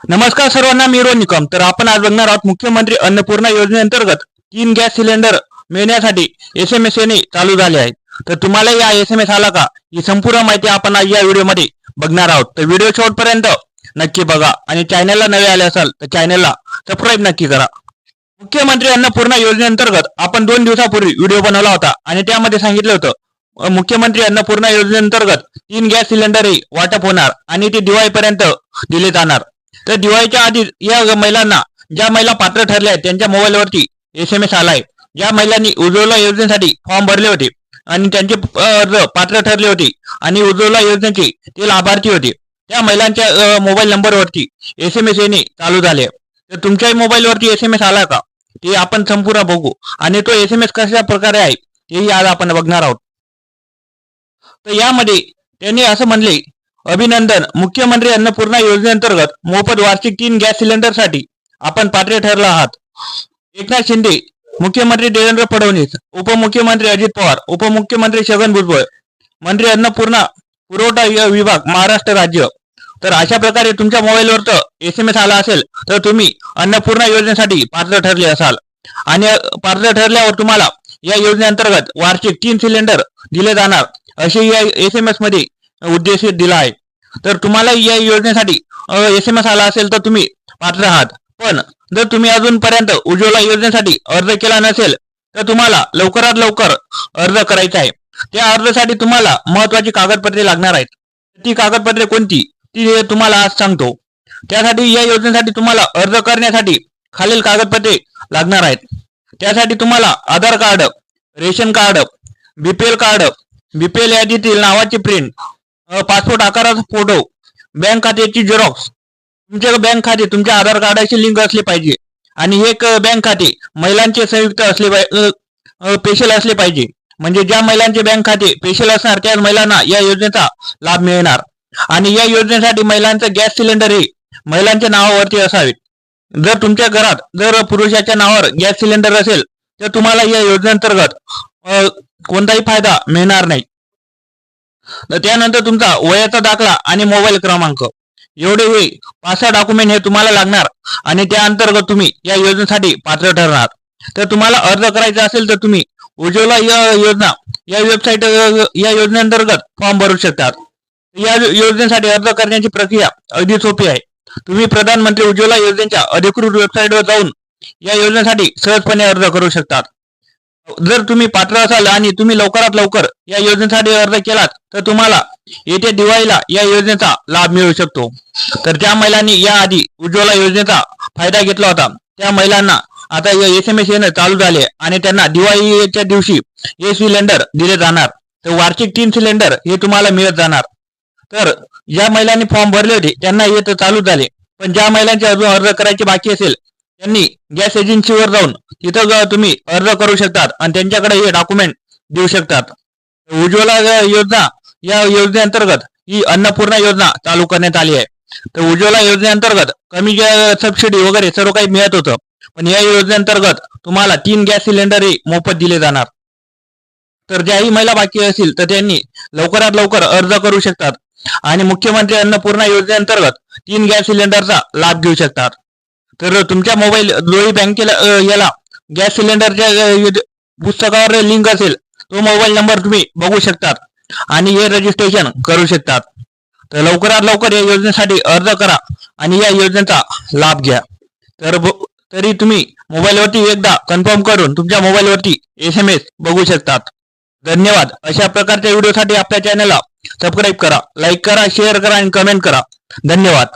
नमस्कार सर्वांना, मी रोहन निकम. तर आपण आज बघणार आहोत मुख्यमंत्री अन्नपूर्णा योजनेअंतर्गत 3 गॅस सिलेंडर मिळण्यासाठी SMS येणे चालू झाले आहे. तर तुम्हाला या SMS आला का, ही संपूर्ण माहिती आपण आज या व्हिडिओमध्ये बघणार आहोत. तर व्हिडिओ शेवटपर्यंत नक्की बघा आणि चॅनलला नवे आले असाल तर चॅनलला सबस्क्राईब नक्की करा. मुख्यमंत्री अन्नपूर्णा योजनेअंतर्गत आपण 2 दिवसापूर्वी व्हिडिओ बनवला होता आणि त्यामध्ये सांगितलं होतं मुख्यमंत्री अन्नपूर्णा योजनेअंतर्गत 3 गॅस सिलेंडरही वाटप होणार आणि ते दिवाळीपर्यंत दिले जाणार. तर दिवाळीच्या आधी या महिलांना, ज्या महिला पात्र ठरल्या आहेत त्यांच्या मोबाईलवरती SMS आलाय. ज्या महिलांनी उज्ज्वला योजनेसाठी फॉर्म भरले होते आणि त्यांचे अर्ज पात्र ठरले होते आणि उज्ज्वला योजनेचे ते लाभार्थी होते, त्या महिलांच्या मोबाईल नंबरवरती SMS येणे चालू झाले. तर तुमच्याही मोबाईलवरती SMS आला का, ते आपण संपूर्ण बघू आणि तो SMS कशा प्रकारे आहे तेही आज आपण बघणार आहोत. तर यामध्ये त्यांनी असं म्हणले, अभिनंदन, मुख्यमंत्री अन्नपूर्णा योजनेअंतर्गत मोफत वार्षिक 3 गॅस सिलेंडरसाठी आपण पात्र ठरला आहात. एकनाथ शिंदे, मुख्यमंत्री देवेंद्र फडणवीस, उपमुख्यमंत्री अजित पवार, उपमुख्यमंत्री छगन भुजबळ, मंत्री अन्नपूर्णा पुरवठा विभाग, महाराष्ट्र राज्य. तर अशा प्रकारे तुमच्या मोबाईलवर तर SMS आला असेल तर तुम्ही अन्नपूर्णा योजनेसाठी पात्र ठरले असाल आणि पात्र ठरल्यावर तुम्हाला या योजनेअंतर्गत वार्षिक 3 सिलेंडर दिले जाणार असे या SMS मध्ये उद्देश दिला आहे. तर तुम्हाला या योजनेसाठी SMS आला असेल तर तुम्ही पात्र आहात. पण जर तुम्ही अजूनपर्यंत उज्ज्वला योजनेसाठी अर्ज केला नसेल तर तुम्हाला लवकरात लवकर अर्ज करायचा आहे. त्या अर्जासाठी तुम्हाला महत्वाची कागदपत्रे लागणार आहेत. ती कागदपत्रे कोणती ती तुम्हाला आज सांगतो. त्यासाठी या योजनेसाठी तुम्हाला अर्ज करण्यासाठी खालील कागदपत्रे लागणार आहेत. त्यासाठी तुम्हाला Aadhaar card, ration card, BPL card, BPL यादीतील नावाची प्रिंट, पासपोर्ट आकाराचा फोटो, बँक खात्याची झेरॉक्स, तुमचे बँक खाते तुमच्या आधार कार्डाशी लिंक असले पाहिजे आणि एक बँक खाते महिलांचे संयुक्त असले स्पेशल असले पाहिजे. म्हणजे ज्या महिलांचे बँक खाते स्पेशल असणार त्याच महिलांना या योजनेचा लाभ मिळणार. आणि या योजनेसाठी महिलांचं गॅस सिलेंडर हे महिलांच्या नावावरती असावे. जर तुमच्या घरात जर पुरुषाच्या नावावर गॅस सिलेंडर असेल तर तुम्हाला या योजनेअंतर्गत कोणताही फायदा मिळणार नाही. त्यानंतर तुमचा वयाचा दाखला आणि मोबाईल क्रमांक, एवढे हे 5-6 डॉक्युमेंट हे तुम्हाला लागणार आणि त्या अंतर्गत तुम्ही या योजनेसाठी पात्र ठरणार. तर तुम्हाला अर्ज करायचा असेल तर तुम्ही उज्ज्वला योजना या वेबसाईट या योजनेअंतर्गत फॉर्म भरू शकतात. या योजनेसाठी अर्ज करण्याची प्रक्रिया अगदी सोपी आहे. तुम्ही प्रधानमंत्री उज्ज्वला योजनेच्या अधिकृत वेबसाईटवर जाऊन या योजनेसाठी सहजपणे अर्ज करू शकतात. जर तुम्ही पात्र असाल आणि तुम्ही लवकरात लवकर या योजनेसाठी अर्ज केलात तर तुम्हाला येत्या दिवाळीला या योजनेचा लाभ मिळू शकतो. तर ज्या महिलांनी या आधी उज्ज्वला योजनेचा फायदा घेतला होता त्या महिलांना आता SMS येणं चालू झाले आणि त्यांना दिवाळीच्या दिवशी हे सिलेंडर दिले जाणार. तर वार्षिक 3 सिलेंडर हे तुम्हाला मिळत जाणार. तर ज्या महिलांनी फॉर्म भरले होते त्यांना हे तर चालू झाले, पण ज्या महिलांचे अजून अर्ज करायचे बाकी असेल त्यांनी गॅस एजन्सीवर जाऊन तिथं तुम्ही अर्ज करू शकतात आणि त्यांच्याकडे हे डॉक्युमेंट देऊ शकतात. उज्ज्वला योजना या योजनेअंतर्गत ही अन्नपूर्णा योजना चालू करण्यात आली आहे. तर उज्ज्वला योजनेअंतर्गत कमी सबसिडी वगैरे सर्व काही मिळत होतं, पण या योजनेअंतर्गत तुम्हाला 3 गॅस सिलेंडर हे मोफत दिले जाणार. तर ज्याही महिला बाकी असतील तर त्यांनी लवकरात लवकर अर्ज करू शकतात आणि मुख्यमंत्री अन्नपूर्णा योजनेअंतर्गत 3 गॅस सिलेंडरचा लाभ घेऊ शकतात. तर तुमच्या मोबाईल जोही बँकेला याला गॅस सिलेंडरच्या पुस्तकावर लिंक असेल तो मोबाईल नंबर तुम्ही बघू शकतात आणि हे रजिस्ट्रेशन करू शकतात. तर लवकरात लवकर या योजनेसाठी अर्ज करा आणि या योजनेचा लाभ घ्या. तरी तुम्ही मोबाईलवरती एकदा कन्फर्म करून तुमच्या मोबाईलवरती SMS बघू शकतात. धन्यवाद. अशा प्रकारच्या व्हिडिओसाठी आपल्या चॅनलला सबस्क्राईब करा, लाईक करा, शेअर करा आणि कमेंट करा. धन्यवाद.